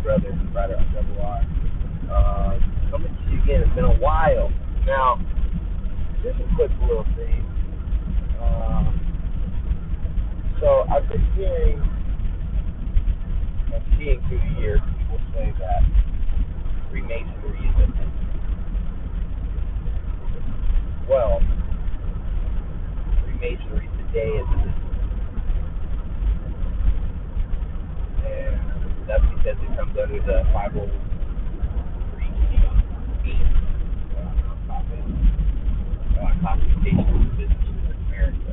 brother, Frater R R. Coming to you again. It's been a while. Now, just a quick little thing. So I've been hearing and seeing through the years people say that Freemasonry is a business. Well, Freemasonry today is a business. And that's because it comes under the 503c classification of businesses in America.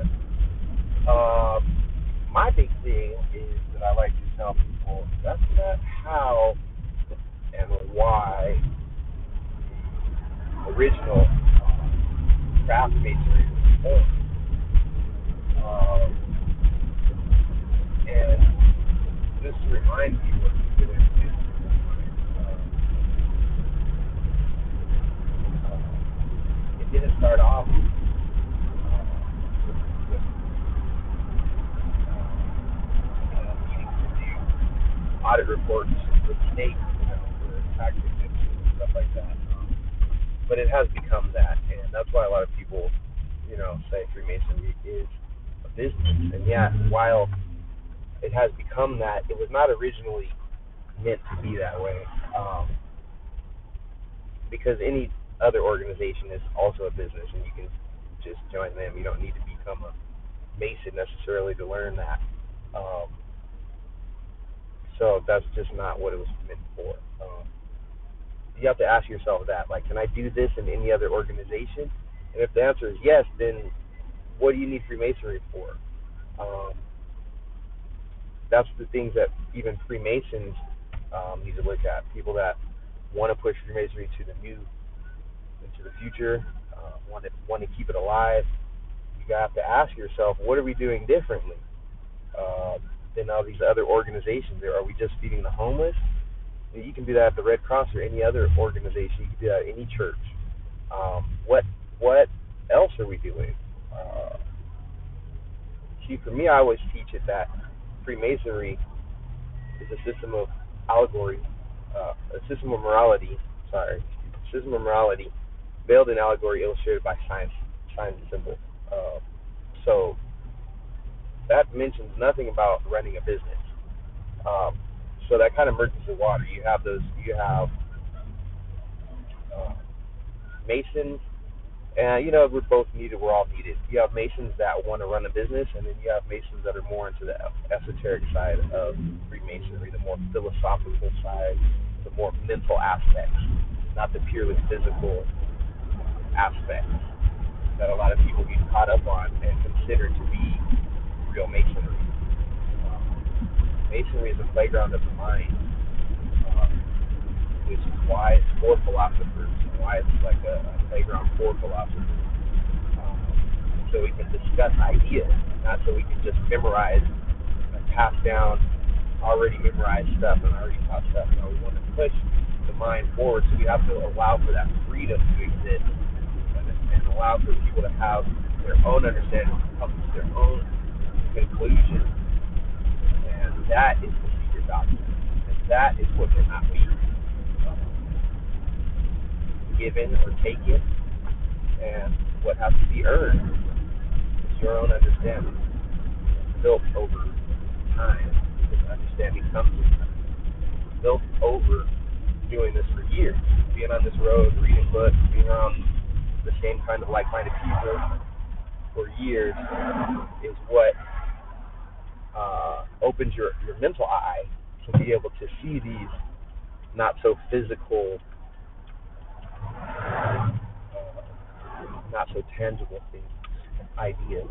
My big thing is that I like to tell people that's not how and why the original craft masonry was formed. And just to remind people to get into it didn't start off with needing to do audit reports with states, for tax exemptions and stuff like that. But it has become that, and that's why a lot of people, say Freemasonry is a business. And yeah, while it has become that, it was not originally meant to be that way. Because any other organization is also a business, and you can just join them. You don't need to become a Mason necessarily to learn that. So that's just not what it was meant for. You have to ask yourself that, like, can I do this in any other organization? And if the answer is yes, then what do you need Freemasonry for? That's the things that even Freemasons need to look at. People that want to push Freemasonry into the future, want to keep it alive. You have to ask yourself, what are we doing differently than all these other organizations? Are we just feeding the homeless? You can do that at the Red Cross or any other organization. You can do that at any church. What else are we doing? See, for me, I always teach it that Freemasonry is a system of allegory, a system of morality, veiled in allegory, illustrated by signs and symbols. So that mentions nothing about running a business. So that kind of murks the water. You have Masons, and we're both needed. We're all needed. You have Masons that want to run a business, and then you have Masons that are more into the esoteric side of Freemasonry, the more philosophical side, the more mental aspects, not the purely physical aspects that a lot of people get caught up on and consider to be real Masonry. Masonry is a playground of the mind, which is why it's for philosophers, and why it's like a playground for philosophers. So we can discuss ideas, not so we can just memorize and pass down already memorized stuff and already taught stuff. No, we want to push the mind forward, so we have to allow for that freedom to exist and allow for people to have their own understanding, come to their own conclusion. And that is the secret doctrine. And that is what cannot be given or taken. And what has to be earned is your own understanding, built over time. This understanding comes with time. Built over doing this for years, being on this road, reading books, being around the same kind of like-minded people for years is what opens your mental eye to be able to see these not so physical, not so tangible things, ideas,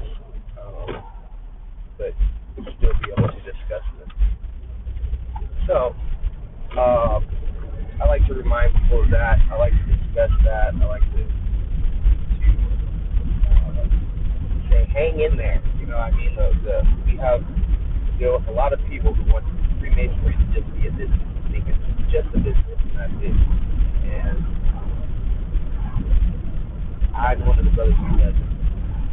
but still be able to discuss them. So, I like to remind people of that. I like to discuss that. I like to say, hang in there. We have to deal with a lot of people who want Freemasonry to just be a business. I think it's just a business, and that's it. And I'm one of the brothers who says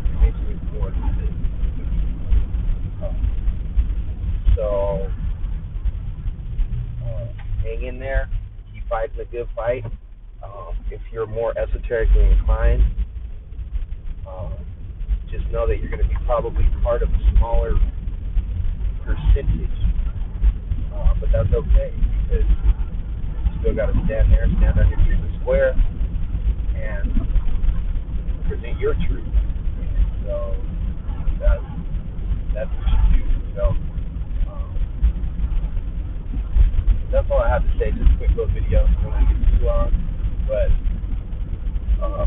Freemasonry is more than a business. So, hang hang in there, keep fighting a good fight. If you're more esoterically inclined, just know that you're going to be probably part of a smaller percentage, but that's okay, because you still got to stand there, stand on your truth and square, and present your truth. So that's what you do. So that's all I have to say. Just a quick little video. I don't want to get too long, but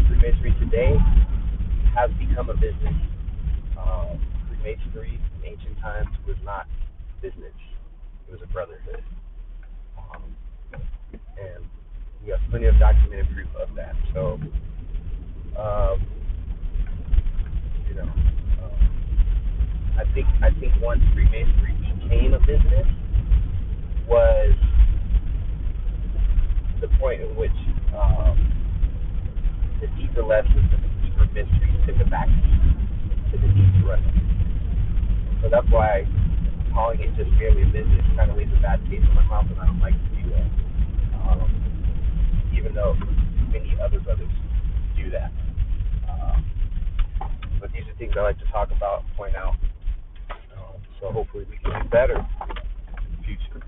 Freemasonry today has become a business. Freemasonry in ancient times was not business; it was a brotherhood, and we have plenty of documented proof of that. So, you know, I think once Freemasonry became a business was the point in which the deeper lessons and the deeper mysteries took a backseat to the need to run it. So that's why calling it just merely a business kind of leaves a bad taste in my mouth, and I don't like to do that. Even though many other brothers do that. But these are things I like to talk about, point out. So hopefully we can do better in the future.